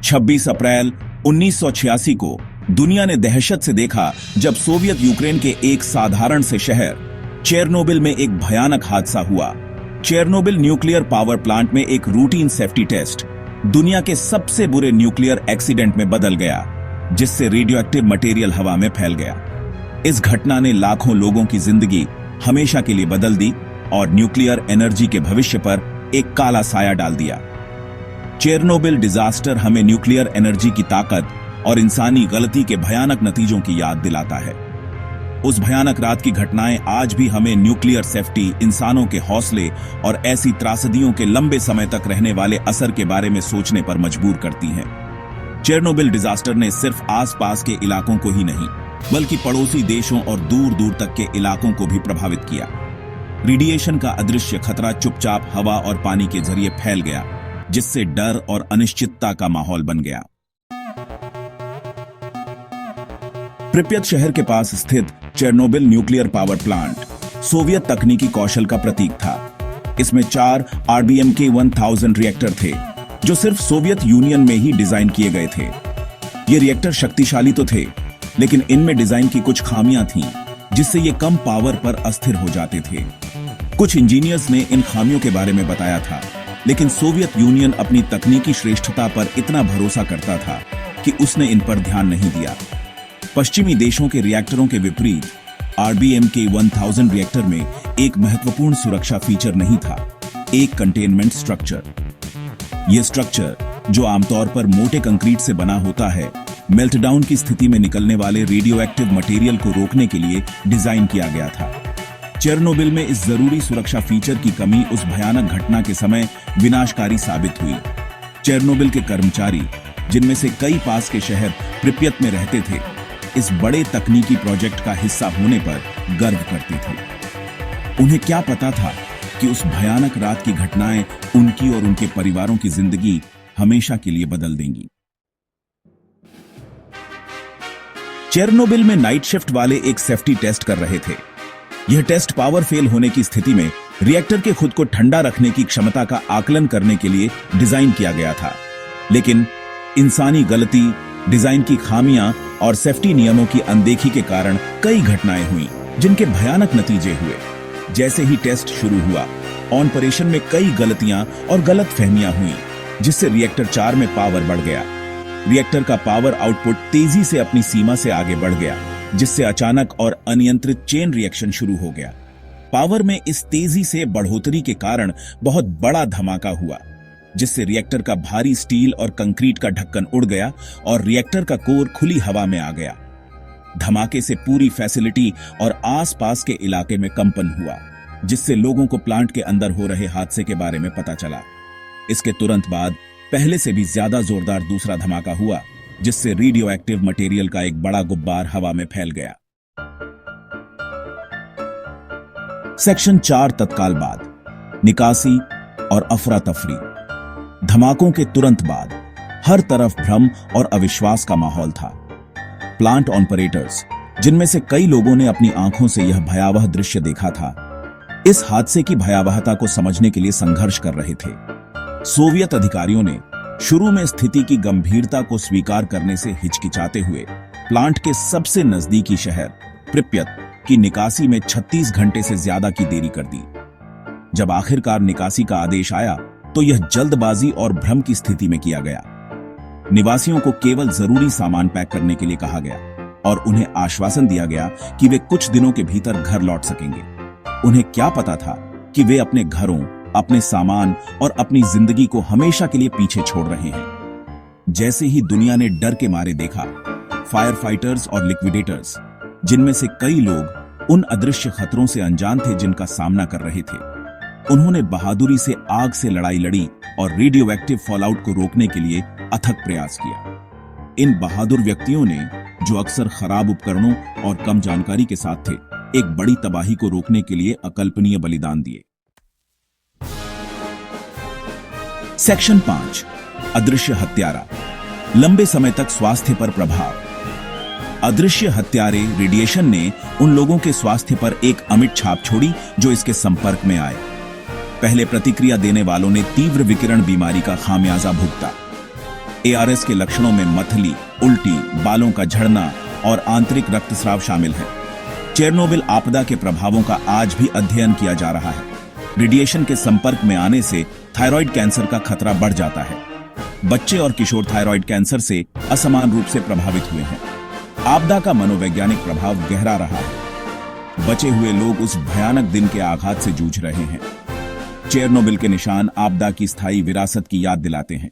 26 अप्रैल 1986 को दुनिया ने दहशत से देखा जब सोवियत यूक्रेन के एक साधारण से शहर चेरनोबिल में एक भयानक हादसा हुआ। चेरनोबिल न्यूक्लियर पावर प्लांट में एक रूटीन सेफ्टी टेस्ट दुनिया के सबसे बुरे न्यूक्लियर एक्सीडेंट में बदल गया, जिससे रेडियोएक्टिव मटेरियल हवा में फैल गया। इस घटना ने लाखों लोगों की जिंदगी हमेशा के लिए बदल दी और न्यूक्लियर एनर्जी के भविष्य पर एक काला साया डाल दिया। चेरनोबिल डिजास्टर हमें न्यूक्लियर एनर्जी की ताकत और इंसानी गलती के भयानक नतीजों की याद दिलाता है। उस भयानक रात की घटनाएं आज भी हमें न्यूक्लियर सेफ्टी, इंसानों के हौसले और ऐसी त्रासदियों के लंबे समय तक रहने वाले असर के बारे में सोचने पर मजबूर करती हैं। चेरनोबिल डिजास्टर ने सिर्फ आसपास के इलाकों को ही नहीं, बल्कि पड़ोसी देशों और दूर दूर तक के इलाकों को भी प्रभावित किया। रेडिएशन का अदृश्य खतरा चुपचाप हवा और पानी के जरिए फैल गया, जिससे डर और अनिश्चितता का माहौल बन गया। प्रिप्यत शहर के पास स्थित Chernobyl nuclear power plant Soviet तकनीकी कौशल का प्रतीक था। इसमें 4 RBMK 1000 रिएक्टर थे, जो सिर्फ सोवियत यूनियन में ही डिजाइन किए गए थे। ये रिएक्टर शक्तिशाली तो थे, लेकिन इनमें डिजाइन की कुछ खामियां थीं, जिससे ये कम पावर पर अस्थिर हो जाते थे। कुछ इंजीनियर्स ने इन खामियों के बारे में बताया था, लेकिन सोवियत यूनियन अपनी तकनीकी श्रेष्ठता पर इतना भरोसा करता था कि उसने इन पर ध्यान नहीं दिया। पश्चिमी देशों के रिएक्टरों के विपरीत RBMK 1000 रिएक्टर में एक महत्वपूर्ण सुरक्षा फीचर नहीं था, एक कंटेनमेंट स्ट्रक्चर। यह स्ट्रक्चर, जो आमतौर पर मोटे कंक्रीट से बना होता है, मेल्टडाउन की स्थिति में निकलने वाले रेडियोएक्टिव मटेरियल को रोकने के लिए डिजाइन किया गया था। चेरनोबिल में इस जरूरी सुरक्षा फीचर की कमी उस भयानक घटना के समय विनाशकारी साबित हुई। चेरनोबिल के कर्मचारी, जिनमें से कई पास के शहर प्रिप्यत में रहते थे, इस बड़े तकनीकी प्रोजेक्ट का हिस्सा होने पर गर्व करते थे। उन्हें क्या पता था कि उस भयानक रात की घटनाएं उनकी और उनके परिवारों की जिंदगी हमेशा के लिए बदल देंगी। चेरनोबिल में नाइट शिफ्ट वाले एक सेफ्टी टेस्ट कर रहे थे। यह टेस्ट पावर फेल होने की स्थिति में रिएक्टर के खुद को ठंडा रखने की क्षमता का आकलन करने के लिए डिजाइन किया गया था। लेकिन इंसानी गलती, डिजाइन की खामियां और सेफ्टी नियमों की अनदेखी के कारण कई घटनाएं हुई, जिनके भयानक नतीजे हुए। जैसे ही टेस्ट शुरू हुआ, ऑपरेशन में कई गलतियां और गलतफहमियां हुई, जिससे रिएक्टर 4 में पावर बढ़ गया। रिएक्टर का पावर आउटपुट तेजी से अपनी सीमा से आगे बढ़ गया, जिससे अचानक और अनियंत्रित चेन रिएक्शन शुरू हो गया। पावर में इस तेजी से बढ़ोतरी के कारण बहुत बड़ा धमाका हुआ, जिससे रिएक्टर का भारी स्टील और कंक्रीट का ढक्कन उड़ गया और रिएक्टर का कोर खुली हवा में आ गया। धमाके से पूरी फैसिलिटी और आसपास के इलाके में कंपन हुआ, जिससे लोगों को प्लांट के अंदर हो रहे हादसे के बारे में पता चला। इसके तुरंत बाद पहले से भी ज्यादा जोरदार दूसरा धमाका हुआ, जिससे रेडियोएक्टिव मटेरियल का एक बड़ा गुब्बार हवा में फैल गया। सेक्शन 4 तत्काल बाद, निकासी और अफरा तफरी। धमाकों के तुरंत बाद हर तरफ भ्रम और अविश्वास का माहौल था। प्लांट ऑपरेटर्स, जिनमें से कई लोगों ने अपनी आंखों से यह भयावह दृश्य देखा था, इस हादसे की भयावहता को समझने के लिए संघर्ष कर रहे थे। सोवियत अधिकारियों ने शुरू में स्थिति की गंभीरता को स्वीकार करने से हिचकिचाते हुए प्लांट के सबसे नजदीकी शहर प्रिप्यत की निकासी में 36 घंटे से ज्यादा की देरी कर दी। जब आखिरकार निकासी का आदेश आया, तो यह जल्दबाजी और भ्रम की स्थिति में किया गया। निवासियों को केवल जरूरी सामान पैक करने के लिए कहा गया और उन्हें आश्वासन दिया गया कि वे कुछ दिनों के भीतर घर लौट सकेंगे। उन्हें क्या पता था कि वे अपने घरों, अपने सामान और अपनी जिंदगी को हमेशा के लिए पीछे छोड़ रहे हैं। जैसे ही दुनिया ने डर के मारे देखा, फायर फाइटर्स और लिक्विडेटर्स, जिनमें से कई लोग उन अदृश्य खतरों से अनजान थे जिनका सामना कर रहे थे, उन्होंने बहादुरी से आग से लड़ाई लड़ी और रेडियोएक्टिव फॉलआउट को रोकने के लिए अथक प्रयास किया। इन बहादुर व्यक्तियों ने, जो अक्सर खराब उपकरणों और कम जानकारी के साथ थे, एक बड़ी तबाही को रोकने के लिए अकल्पनीय बलिदान दिए। सेक्शन 5, अदृश्य हत्यारा। लंबे समय तक स्वास्थ्य पर प्रभाव। अदृश्य हत्यारे रेडिएशन ने उन लोगों के स्वास्थ्य पर एक अमिट छाप छोड़ी जो इसके संपर्क में आए। पहले प्रतिक्रिया देने वालों ने तीव्र विकिरण बीमारी का खामियाजा भुगता। ARS के लक्षणों में मतली, उल्टी, बालों का झड़ना और आंतरिक रक्तस्राव शामिल है। चेरनोबिल आपदा के प्रभावों का आज भी अध्ययन किया जा रहा है। रेडिएशन के संपर्क में आने से थायराइड कैंसर का खतरा बढ़ जाता है। बच्चे और किशोर थायराइड कैंसर से असमान रूप से प्रभावित हुए हैं। आपदा का मनोवैज्ञानिक प्रभाव गहरा रहा है। बचे हुए लोग उस भयानक दिन के आघात से जूझ रहे हैं। चेरनोबिल के निशान आपदा की स्थायी विरासत की याद दिलाते हैं।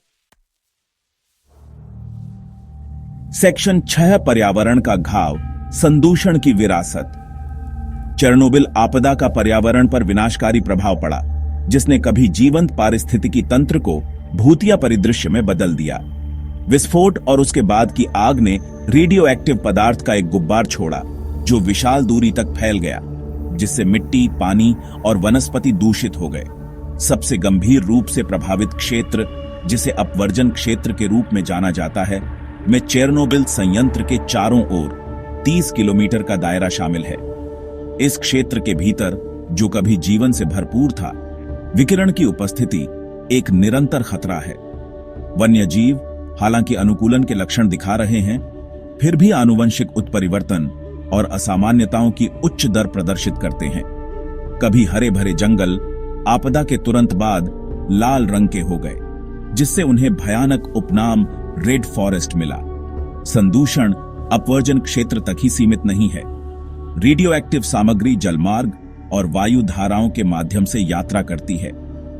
सेक्शन 6 पर्यावरण का घाव, संदूषण की विरासत। चेरनोबिल आपदा का पर्यावरण पर विनाशकारी प्रभाव पड़ा, जिसने कभी जीवंत पारिस्थितिकी तंत्र को भूतिया परिदृश्य में बदल दिया। विस्फोट और उसके बाद की आग ने रेडियो एक्टिव पदार्थ का एक गुब्बार छोड़ा, जो विशाल दूरी तक फैल गया, जिससे मिट्टी, पानी और वनस्पति दूषित हो गए। सबसे गंभीर रूप से प्रभावित क्षेत्र, जिसे अपवर्जन क्षेत्र के रूप में जाना जाता है, में चेरनोबिल संयंत्र के चारों ओर 30 किलोमीटर का दायरा शामिल है। इस क्षेत्र के भीतर, जो कभी जीवन से भरपूर था, विकिरण की उपस्थिति एक निरंतर खतरा है। वन्यजीव हालांकि अनुकूलन के लक्षण दिखा रहे हैं, फिर भी आनुवंशिक उत्परिवर्तन और असामान्यताओं की उच्च दर प्रदर्शित करते हैं। कभी हरे भरे जंगल आपदा के तुरंत बाद लाल रंग के हो गए, जिससे उन्हें भयानक उपनाम रेड फॉरेस्ट मिला। संदूषण अपवर्जन क्षेत्र तक ही सीमित नहीं है। रेडियो एक्टिव सामग्री जलमार्ग और वायु धाराओं के माध्यम से यात्रा करती है,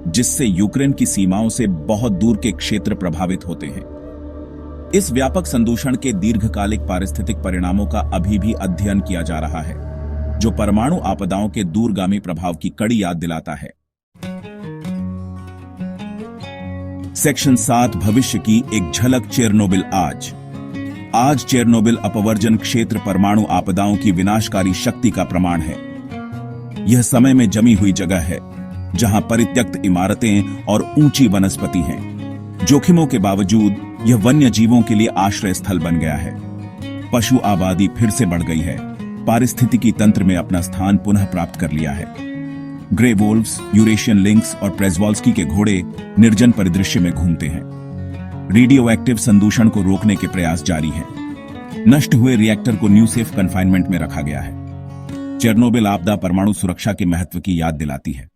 जिससे यूक्रेन की सीमाओं से बहुत दूर के क्षेत्र प्रभावित होते हैं। इस व्यापक संदूषण के दीर्घकालिक पारिस्थितिक परिणामों का अभी भी अध्ययन किया जा रहा है, जो परमाणु आपदाओं के दूरगामी प्रभाव की कड़ी याद दिलाता है। सेक्शन 7 भविष्य की एक झलक। चेरनोबिल आज चेरनोबिल अपवर्जन क्षेत्र परमाणु आपदाओं की विनाशकारी शक्ति का प्रमाण है। यह समय में जमी हुई जगह है, जहां परित्यक्त इमारतें और ऊंची वनस्पति हैं। जोखिमों के बावजूद यह वन्य जीवों के लिए आश्रय स्थल बन गया है। पशु आबादी फिर से बढ़ गई है। पारिस्थितिकी तंत्र में अपना स्थान पुनः प्राप्त कर लिया है। ग्रे वोल्व्स, यूरेशियन लिंक्स और प्रेज़वाल्स्की के घोड़े निर्जन परिदृश्य में घूमते हैं। रेडियो एक्टिव संदूषण को रोकने के प्रयास जारी हैं। नष्ट हुए रिएक्टर को न्यू सेफ कन्फाइनमेंट में रखा गया है। चेरनोबिल आपदा परमाणु सुरक्षा के महत्व की याद दिलाती है।